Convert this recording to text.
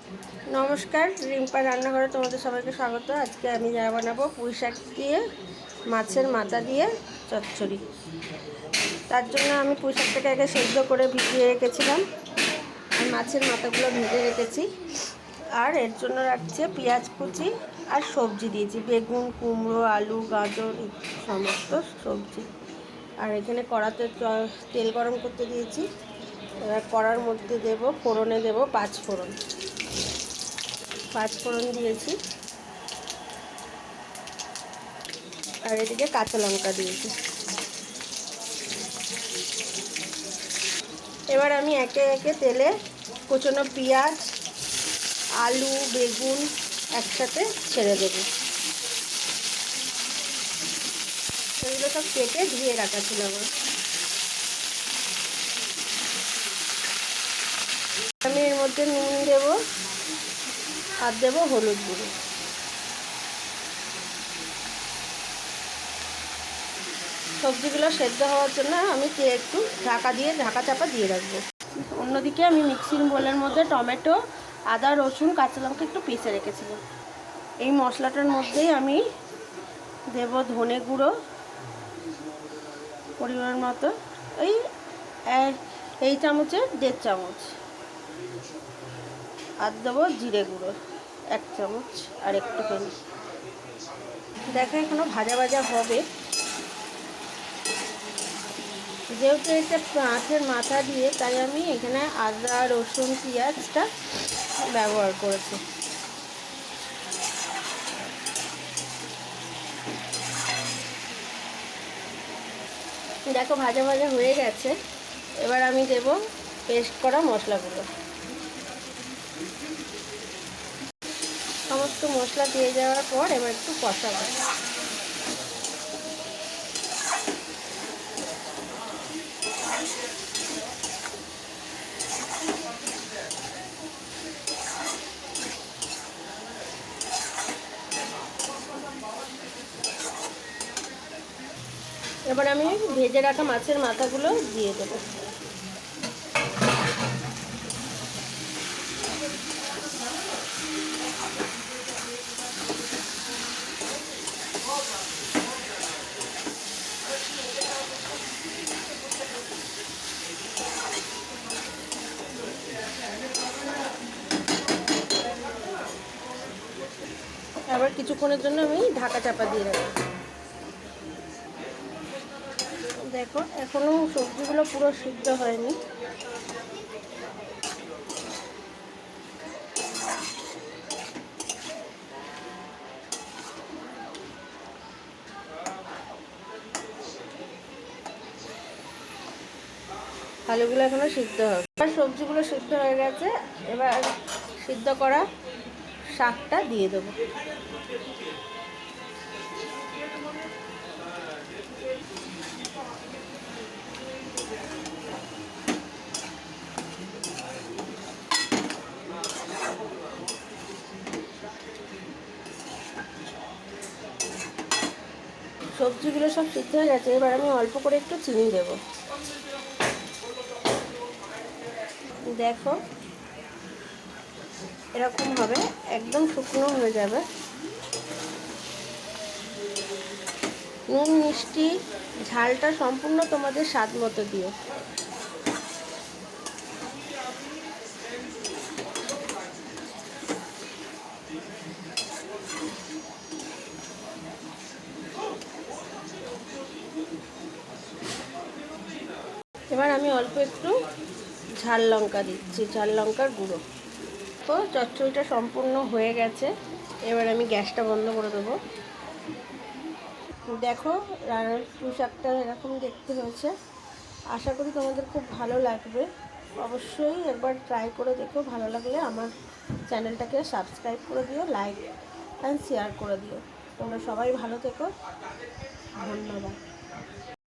নমস্কার, রিম্পার রান্নাঘরে তোমাদের সবাইকে স্বাগত। আজকে আমি যা বানাবো পুঁই শাক দিয়ে মাছের মাথা দিয়ে চচ্চড়ি। তার জন্য আমি পুঁই শাকটাকে আগে সেদ্ধ করে ভিজিয়ে রেখেছিলাম, আর মাছের মাথাগুলো ভেজে রেখেছি। আর এর জন্য রাখছে পেঁয়াজ কুচি আর সবজি দিয়েছি, বেগুন, কুমড়ো, আলু, গাজর, সমস্ত সবজি। আর এখানে কড়াতে তেল গরম করতে দিয়েছি। এবার কড়ার মধ্যে ফোড়নে দেব 5 ফোড়ন। 5 ফোড়ন দিয়েছি, আর এদিকে কাঁচা লঙ্কা দিয়েছি। এবার আমি একে একে তেলে কুচনো পেঁয়াজ, আলু, বেগুন একসাথে ছেড়ে দেবো। এগুলো সব কেটে ধুয়ে রাখা ছিল আমার। আমি এর মধ্যে নুন দেব আর দেবো হলুদ গুঁড়ো। সবজিগুলো সেদ্ধ হওয়ার জন্য আমি একটু ঢাকা চাপা দিয়ে রাখবো। অন্যদিকে আমি মিক্সিং বোলের মধ্যে টমেটো, আদা, রসুন, কাঁচা লঙ্কা একটু পিষে রেখেছিলাম। এই মশলাটার মধ্যেই আমি দেব ধনে গুঁড়ো পরিমাণ মতো, এই চামচের 1.5 চামচ, আর দেবো জিরে গুঁড়ো 1 চামচ আর একটুখানি। দেখো এখনো ভাজা ভাজা হবে, যেহেতু এটা মাছের মাথা দিয়ে, তাই আমি এখানে আদা, রসুন, পেঁয়াজটা ব্যবহার করেছি। দেখো ভাজা ভাজা হয়ে গেছে। এবার আমি দেব পেস্ট করা মশলাগুলো। সমস্ত মশলা দিয়ে যাওয়ার পর এবার একটু কষাবো। এবার আমি ভেজে রাখা মাছের মাথাগুলো দিয়ে দেব। আবার কিছুক্ষণের জন্য আমি ঢাকা চাপা দিয়ে রাখবো। দেখো এখনো সবজিগুলো পুরো সিদ্ধ হয়নি। আলুগুলো এখনো সিদ্ধ হবে। এবার সবজিগুলো সিদ্ধ হয়ে গেছে। এবার সিদ্ধ করা শাকটা দিয়ে দেবো। সবজিগুলো সব সিদ্ধ হয়ে গেছে। এবার আমি অল্প করে একটু চিনি দেব। দেখো এরকম হবে, একদম শুকনো হয়ে যাবে। নুন, মিষ্টি, ঝালটা সম্পূর্ণ তোমাদের স্বাদ মতো দিও। এবার আমি অল্প একটু ঝাল লঙ্কা দিচ্ছি, ঝাল লঙ্কার গুঁড়ো। তো চচ্চড়িটা সম্পূর্ণ হয়ে গেছে। এবার আমি গ্যাসটা বন্ধ করে দেবো। দেখো পুঁই শাকটা এরকম দেখতে হয়েছে। আশা করি তোমাদের খুব ভালো লাগবে। অবশ্যই একবার ট্রাই করে দেখো। ভালো লাগলে আমার চ্যানেলটাকে সাবস্ক্রাইব করে দিও, লাইক অ্যান্ড শেয়ার করে দিও। তোমরা সবাই ভালো থেকো। ধন্যবাদ।